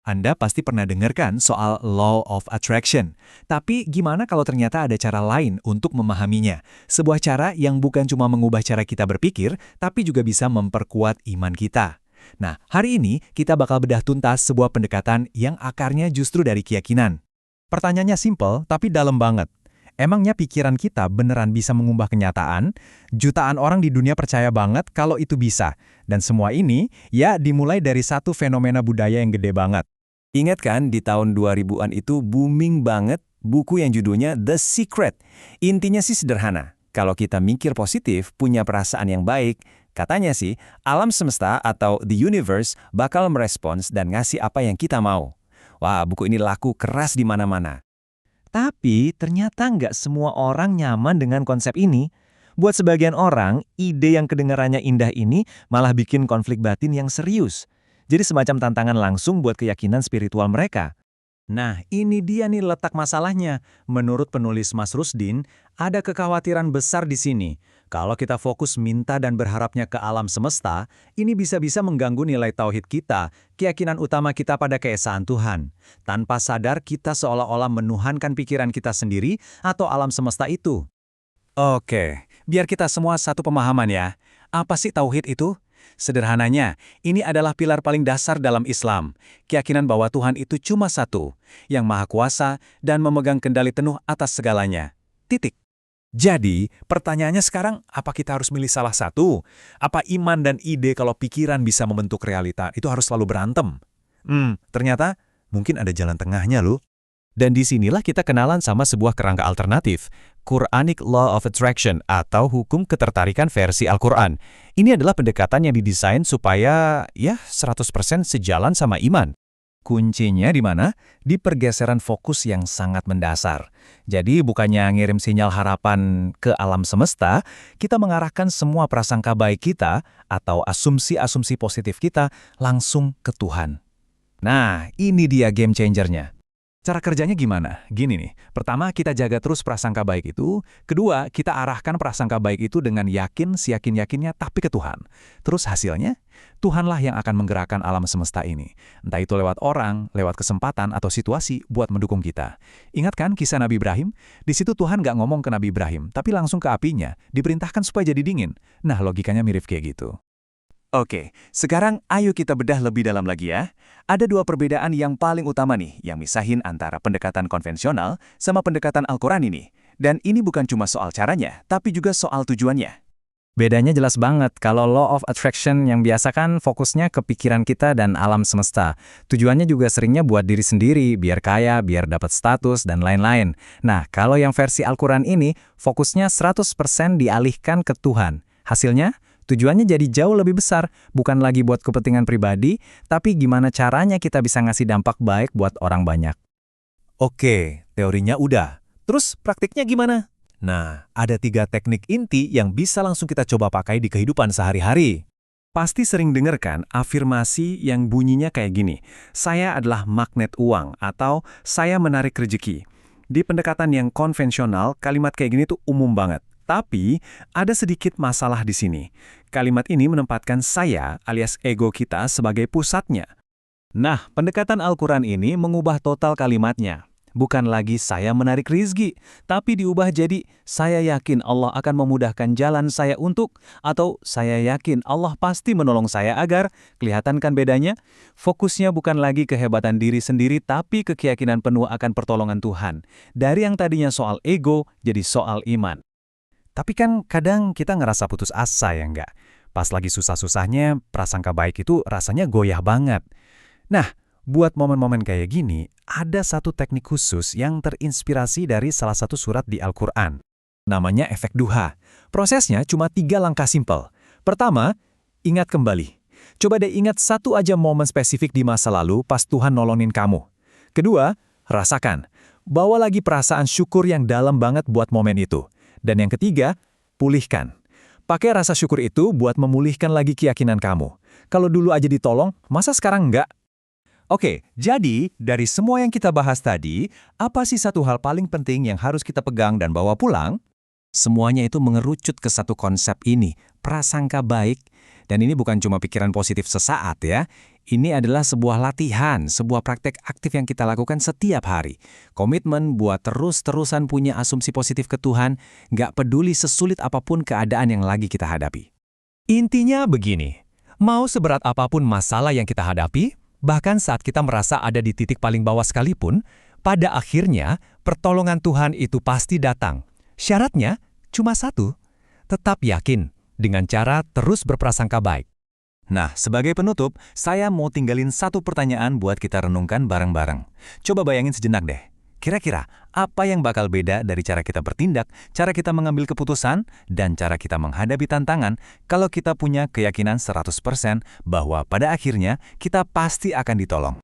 Anda pasti pernah dengarkan soal Law of Attraction. Tapi gimana kalau ternyata ada cara lain untuk memahaminya? Sebuah cara yang bukan cuma mengubah cara kita berpikir, tapi juga bisa memperkuat iman kita. Nah, hari ini kita bakal bedah tuntas sebuah pendekatan yang akarnya justru dari keyakinan. Pertanyaannya simpel, tapi dalam banget. Emangnya pikiran kita beneran bisa mengubah kenyataan? Jutaan orang di dunia percaya banget kalau itu bisa. Dan semua ini, ya dimulai dari satu fenomena budaya yang gede banget. Ingat kan di tahun 2000-an itu booming banget buku yang judulnya The Secret. Intinya sih sederhana. Kalau kita mikir positif, punya perasaan yang baik, katanya sih alam semesta atau the universe bakal merespons dan ngasih apa yang kita mau. Wah, buku ini laku keras di mana-mana. Tapi ternyata nggak semua orang nyaman dengan konsep ini. Buat sebagian orang, ide yang kedengarannya indah ini malah bikin konflik batin yang serius. Jadi semacam tantangan langsung buat keyakinan spiritual mereka. Nah, ini dia nih letak masalahnya. Menurut penulis Mas Rusdin, ada kekhawatiran besar di sini. Kalau kita fokus minta dan berharapnya ke alam semesta, ini bisa-bisa mengganggu nilai tauhid kita, keyakinan utama kita pada keesaan Tuhan. Tanpa sadar kita seolah-olah menuhankan pikiran kita sendiri atau alam semesta itu. Oke, biar kita semua satu pemahaman ya. Apa sih tauhid itu? Sederhananya, ini adalah pilar paling dasar dalam Islam. Keyakinan bahwa Tuhan itu cuma satu, yang maha kuasa dan memegang kendali penuh atas segalanya. Titik. Jadi, pertanyaannya sekarang, apa kita harus milih salah satu? Apa iman dan ide kalau pikiran bisa membentuk realita itu harus selalu berantem? Ternyata mungkin ada jalan tengahnya loh. Dan disinilah kita kenalan sama sebuah kerangka alternatif, Quranic Law of Attraction atau hukum ketertarikan versi Al-Quran. Ini adalah pendekatan yang didesain supaya 100% sejalan sama iman. Kuncinya di mana? Di pergeseran fokus yang sangat mendasar. Jadi bukannya ngirim sinyal harapan ke alam semesta, kita mengarahkan semua prasangka baik kita atau asumsi-asumsi positif kita langsung ke Tuhan. Nah, ini dia game changernya. Cara kerjanya gimana? Gini nih, pertama kita jaga terus prasangka baik itu, kedua kita arahkan prasangka baik itu dengan yakin, seyakin-yakinnya tapi ke Tuhan. Terus hasilnya, Tuhanlah yang akan menggerakkan alam semesta ini. Entah itu lewat orang, lewat kesempatan atau situasi buat mendukung kita. Ingat kan kisah Nabi Ibrahim? Di situ Tuhan nggak ngomong ke Nabi Ibrahim, tapi langsung ke apinya, diperintahkan supaya jadi dingin. Nah, logikanya mirip kayak gitu. Oke, sekarang ayo kita bedah lebih dalam lagi ya. Ada dua perbedaan yang paling utama nih, yang misahin antara pendekatan konvensional sama pendekatan Al-Quran ini. Dan ini bukan cuma soal caranya, tapi juga soal tujuannya. Bedanya jelas banget. Kalau Law of Attraction yang biasa kan fokusnya ke pikiran kita dan alam semesta. Tujuannya juga seringnya buat diri sendiri, biar kaya, biar dapat status, dan lain-lain. Nah, kalau yang versi Al-Quran ini, fokusnya 100% dialihkan ke Tuhan. Hasilnya, tujuannya jadi jauh lebih besar, bukan lagi buat kepentingan pribadi, tapi gimana caranya kita bisa ngasih dampak baik buat orang banyak. Oke, teorinya udah. Terus praktiknya gimana? Nah, ada 3 teknik inti yang bisa langsung kita coba pakai di kehidupan sehari-hari. Pasti sering dengar kan afirmasi yang bunyinya kayak gini, saya adalah magnet uang atau saya menarik rezeki. Di pendekatan yang konvensional, kalimat kayak gini tuh umum banget. Tapi, ada sedikit masalah di sini. Kalimat ini menempatkan saya alias ego kita sebagai pusatnya. Nah, pendekatan Al-Quran ini mengubah total kalimatnya. Bukan lagi saya menarik rizki, tapi diubah jadi saya yakin Allah akan memudahkan jalan saya untuk, atau saya yakin Allah pasti menolong saya agar, kelihatan kan bedanya? Fokusnya bukan lagi kehebatan diri sendiri, tapi ke keyakinan penuh akan pertolongan Tuhan. Dari yang tadinya soal ego, jadi soal iman. Tapi kan kadang kita ngerasa putus asa ya nggak? Pas lagi susah-susahnya, prasangka baik itu rasanya goyah banget. Nah, buat momen-momen kayak gini, ada satu teknik khusus yang terinspirasi dari salah satu surat di Al-Quran. Namanya efek duha. Prosesnya cuma 3 langkah simpel. Pertama, ingat kembali. Coba deh ingat satu aja momen spesifik di masa lalu pas Tuhan nolongin kamu. Kedua, rasakan. Bawa lagi perasaan syukur yang dalam banget buat momen itu. Dan yang ketiga, pulihkan. Pakai rasa syukur itu buat memulihkan lagi keyakinan kamu. Kalau dulu aja ditolong, masa sekarang enggak? Oke, jadi dari semua yang kita bahas tadi, apa sih satu hal paling penting yang harus kita pegang dan bawa pulang? Semuanya itu mengerucut ke satu konsep ini, prasangka baik. Dan ini bukan cuma pikiran positif sesaat ya. Ini adalah sebuah latihan, sebuah praktek aktif yang kita lakukan setiap hari. Komitmen buat terus-terusan punya asumsi positif ke Tuhan, nggak peduli sesulit apapun keadaan yang lagi kita hadapi. Intinya begini, mau seberat apapun masalah yang kita hadapi, bahkan saat kita merasa ada di titik paling bawah sekalipun, pada akhirnya pertolongan Tuhan itu pasti datang. Syaratnya cuma satu, tetap yakin dengan cara terus berprasangka baik. Nah, sebagai penutup, saya mau tinggalin satu pertanyaan buat kita renungkan bareng-bareng. Coba bayangin sejenak deh. Kira-kira apa yang bakal beda dari cara kita bertindak, cara kita mengambil keputusan, dan cara kita menghadapi tantangan kalau kita punya keyakinan 100% bahwa pada akhirnya kita pasti akan ditolong.